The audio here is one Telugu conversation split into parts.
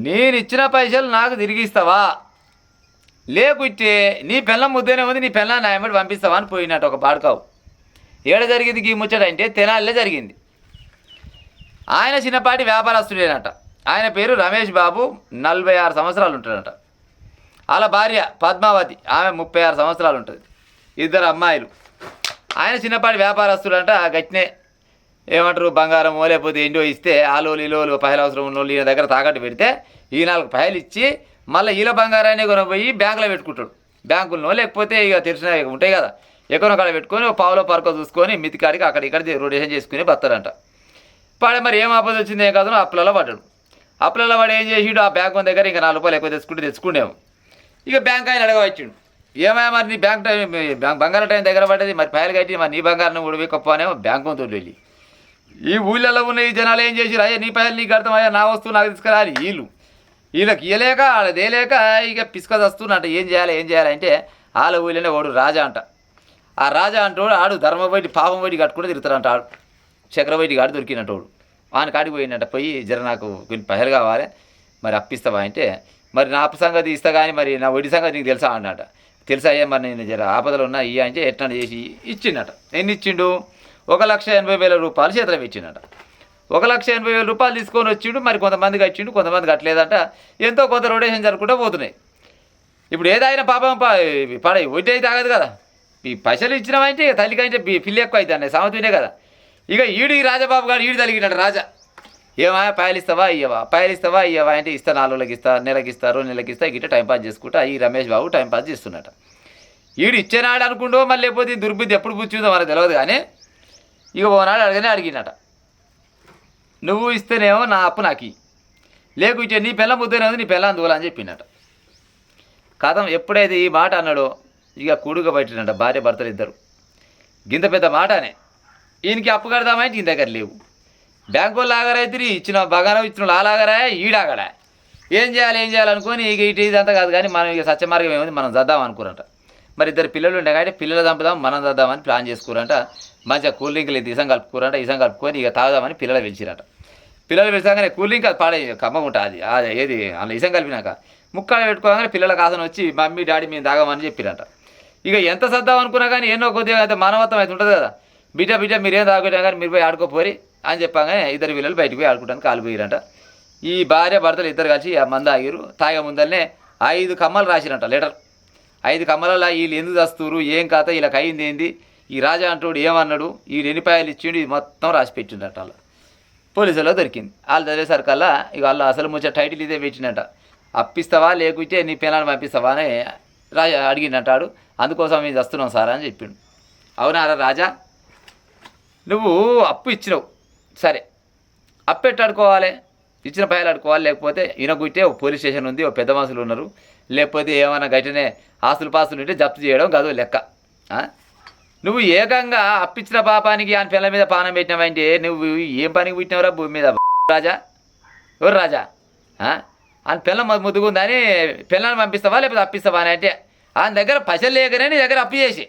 నేను ఇచ్చిన పైసలు నాకు తిరిగిస్తావా, లేకుంటే నీ పిల్లం ముద్దనే ఉంది, నీ పిల్లని నాయమడి పంపిస్తావా అని పోయినట్టు ఒక బాడుకావు. ఏడ జరిగింది ఈ ముచ్చట అంటే తెనాలిలో జరిగింది. ఆయన చిన్నపాటి వ్యాపారస్తుడేనట. ఆయన పేరు రమేష్ బాబు, 46 సంవత్సరాలు ఉంటాడట. వాళ్ళ భార్య పద్మావతి, ఆమె 36 సంవత్సరాలు ఉంటుంది. ఇద్దరు అమ్మాయిలు. ఆయన చిన్నపాటి వ్యాపారస్తుడంట. గట్టినే ఏమంటారు, బంగారం లేకపోతే ఎండో ఇస్తే ఆలోలు ఈలోలు పైలు అవసరం ఉన్నోళ్ళు ఈయన దగ్గర తాకట్టు పెడితే ఈ 4 పైలు ఇచ్చి మళ్ళీ ఈల బంగారాన్ని కొనపోయి బ్యాంకులో పెట్టుకుంటాడు. బ్యాంకుల్లో లేకపోతే ఇక తెలిసిన ఉంటాయి కదా, ఎక్కడో కాడ పెట్టుకొని ఒక పావులో పరకో చూసుకొని మితికాడికి అక్కడ ఇక్కడ రొటేషన్ చేసుకుని బతారంట. పాడే మరి ఏం ఆపద వచ్చింది ఏం కాదు, అప్పులలో పడ్డాడు. అప్పులలో వాడు ఏం చేసిండు, ఆ బ్యాంకు దగ్గర ఇంకా 4 రూపాయలు ఎక్కువ తెచ్చుకుండేమో. ఇక బ్యాంక్ ఆయన అడగవచ్చిండు, ఏమైనా మరి నీ బంగారం టైం దగ్గర పడ్డది, మరి పైలు కట్టి మరి నీ బంగారం ఉడివికపోనేమో బ్యాంకు తోటి వెళ్ళి ఈ ఊళ్ళలో ఉన్న ఈ జనాలు ఏం చేసిరు, అయ్యా నీ పైలు నీకు అర్థమయ్యా, నా వస్తువు నాకు తీసుకురాలి. వీళ్ళకి ఇయ్యలేక వాళ్ళ దేలేక ఇక పిసుక వస్తున్నట్ట. ఏం చేయాలి అంటే వాళ్ళ ఊళ్ళోనే వాడు రాజా అంట. ఆ రాజా అంటోడు ఆడు ధర్మబయటి పాపం బయటి కట్టుకుంటే తిరుగుతారంట. ఆడు చక్రబయటి కాడు దొరికినట్టోడు. వాని కాడికి పోయినట్ట. పోయి జర నాకు కొన్ని పైసలు కావాలి, మరి అప్పిస్తావా అంటే, మరి నా అప్పు సంగతి ఇస్తా కానీ మరి నా వడ్డీ సంగతి నీకు తెలుసా అన్నట. తెలుసా అయ్యా, మరి నేను జర ఆపదలు ఉన్నా ఇయ్య అంటే ఎట్లా చేసి ఇచ్చిండట. ఎన్ని ఇచ్చిండు, 1,80,000 రూపాయలు చేతిలో ఇచ్చిండట. 1,80,000 రూపాయలు తీసుకొని వచ్చిండు. మరి కొంతమందికి వచ్చిండు, కొంతమందికి కట్టలేదట. ఎంతో కొంత రొటేషన్ జరుపుకుంటూ పోతున్నాయి. ఇప్పుడు ఏదైనా పాపం పడే వడ్డీ అయితే ఆగదు కదా. ఈ పైసలు ఇచ్చినామంటే తల్లికంటే పిల్లి ఎక్కువ అవుతాయి, సామెతనే కదా. ఇక ఈ రాజబాబు గారు తలిగినాడు. రాజా ఏమా పాయలు ఇస్తావా ఇయ్యవా అంటే ఇస్తా, 4 రోజులకి ఇస్తా, నెలకి ఇస్తా, 2 నెలలకి ఇస్తా, గిట్ట టైంపాస్ చేసుకుంటా ఈ రమేష్ బాబు టైంపాస్ చేస్తున్నట. ఇచ్చేనాడు అనుకుంటూ మళ్ళీ లేకపోతే దుర్బుద్ధి ఎప్పుడు పుచ్చిందో మనకు తెలియదు. కానీ ఇక ఓనాడు అడిగినట, నువ్వు ఇస్తేనేమో నా అప్పు నాకు, లేకుంటే నీ పిల్ల ముద్దనే ఉంది, నీ పిల్ల అందుకోవాలని చెప్పినట. కథం ఎప్పుడైతే ఈ మాట అన్నాడో ఇక కూడుగా పట్టినట భార్య భర్తలు ఇద్దరు. గింత పెద్ద మాటనే ఈయనకి అప్పు కడదామంటే ఈయన దగ్గర లేవు. బ్యాంకు వాళ్ళు ఆగరైతే ఇచ్చిన బంగారం ఇచ్చిన వాళ్ళు ఆలాగరా, ఈడాగడా. ఏం చేయాలనుకొని ఇక ఇదంతా కాదు. కానీ మనం ఇక సత్యమార్గం ఏముంది, మనం చద్దాం అనుకున్నట. మరి 2 పిల్లలు ఉండే కాబట్టి పిల్లలు చంపుదాం, మనం చద్దామని ప్లాన్ చేసుకురంట. మంచిగా కూల్ డ్రింక్లు ఇసం కలుపుకురంట. ఇసం కలుపుకొని ఇక తాగుదామని పిల్లలు పిలిచిరట. పిల్లలు పిలిచాగానే కూల్ డ్రింక్ అది పాడే కమ్మగా ఉంటుంది. అది ఏది అందులో ఇసం కలిపినాక ముక్కలు పెట్టుకోగానే పిల్లలకు ఆసన వచ్చి మమ్మీ డాడీ మేము తాగామని చెప్పిరట. ఇక ఎంత చద్దాం అనుకున్నా కానీ ఎన్నో కొద్దిగా అయితే మానవత్వం అయితే ఉంటుంది కదా. బిడ్డ మీరేం తాగుకుంటా కానీ మీరు పోయి ఆడుకోపోరి అని చెప్పగానే 2 పిల్లలు బయటకు పోయి ఆడుకోవడానికి కాలిపోయారంట. ఈ భార్య భర్తలు ఇద్దరు కలిసి ఆ మంద ఆగిరు. తాగే ముందరనే 5 కమ్మలు రాసిరంట, లెటర్. 5 కమ్మలలో వీళ్ళు ఎందుకు వస్తున్నారు, ఏం కథ, వీళ్ళకి అయింది ఏంది, ఈ రాజా అంటోడు ఏమన్నాడు, ఈ ఎన్నిపాయలు ఇచ్చిండు, ఇది మొత్తం రాసి పెట్టిండట. వాళ్ళ పోలీసులో దొరికింది. వాళ్ళు చదివేసరికల్లా ఇక వాళ్ళు అసలు ముచ్చే టైటిల్ ఇదే పెట్టినట్ట. అప్పిస్తావా లేకుంటే నీ పిల్లల్ని పంపిస్తావా అని అడిగిండంటాడు. అందుకోసం మేము వస్తున్నాం సార్ అని చెప్పిండు. అవునా రాజా, నువ్వు అప్పు ఇచ్చినావు, సరే అప్పు ఎట్టు అడుకోవాలి, ఇచ్చిన పైలు అడుకోవాలి, లేకపోతే ఈయనకుంటే ఒక పోలీస్ స్టేషన్ ఉంది, ఒక పెద్ద మనుషులు ఉన్నారు, లేకపోతే ఏమైనా గట్టినే ఆస్తులు పాస్తులు ఉంటే జప్తు చేయడం కాదు లెక్క. నువ్వు ఏకంగా అప్పిచ్చిన పాపానికి ఆయన పిల్లల మీద పానం పెట్టినావంటే నువ్వు ఏం పనికి పుట్టినవరా భూమి మీద రాజా? ఎవరు రాజా? ఆయన పిల్ల ముద్దుకుందని పిల్లల్ని పంపిస్తావా లేకపోతే అప్పిస్తావా అని అంటే ఆయన దగ్గర పైసలు లేకనే నీ దగ్గర అప్పు చేసి,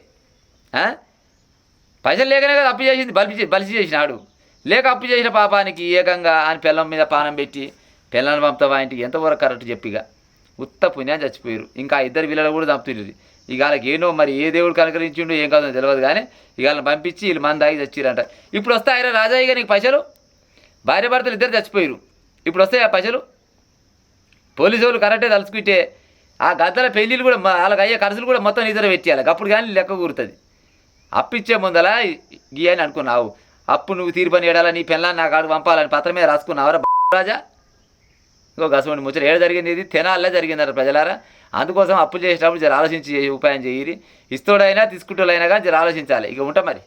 పైసలు లేకనే కదా అప్పు చేసింది, బలిసి చేసినాడు. లేక అప్పు చేసిన పాపానికి ఏకంగా ఆయన పిల్లం మీద పానం పెట్టి పిల్లల్ని పంపుతావా ఇంటికి ఎంతవరకు కరెక్ట్ చెప్పిగా ఉత్త పుణ్యాన్ని చచ్చిపోయారు. ఇంకా 2 పిల్లలు కూడా చంపుతున్నారు. ఇక వాళ్ళకి ఏనో మరి ఏ దేవుడు కనుకరించిండో ఏం కాదో తెలియదు. కానీ ఇక వాళ్ళని పంపించి వీళ్ళు మంది దాగి చచ్చిరంట. ఇప్పుడు వస్తాయిరా రాజా ఇక నీకు పైసలు? భార్య భర్తలు ఇద్దరు చచ్చిపోయారు, ఇప్పుడు వస్తాయి ఆ పైసలు? పోలీసు వాళ్ళు కరెక్టే తలుచుకుంటే ఆ గద్దల పెళ్ళిళ్ళు కూడా వాళ్ళకి అయ్యే ఖర్చులు కూడా మొత్తం నిద్ర పెట్టేయాలి. అప్పుడు కానీ లెక్క కూరుతుంది. అప్పిచ్చే ముందలా గీ అని అనుకున్నావు, అప్పు నువ్వు తీర్పని ఏడాలా, నీ పిల్లని నాకు ఆడు పంపాలని పత్రం మీద రాసుకున్నావరా రాజా? ఇంకో గసమండి ముచ్చట ఏడ జరిగింది, ఇది తెనాల్లో జరిగిందట ప్రజలారా. అందుకోసం అప్పు చేసేటప్పుడు జర ఆలోచించి ఉపాయం చేయి. ఇస్తోడైనా తీసుకుంటోళ్ళైనా కానీ జర ఆలోచించాలి. ఇక ఉంటా మరి.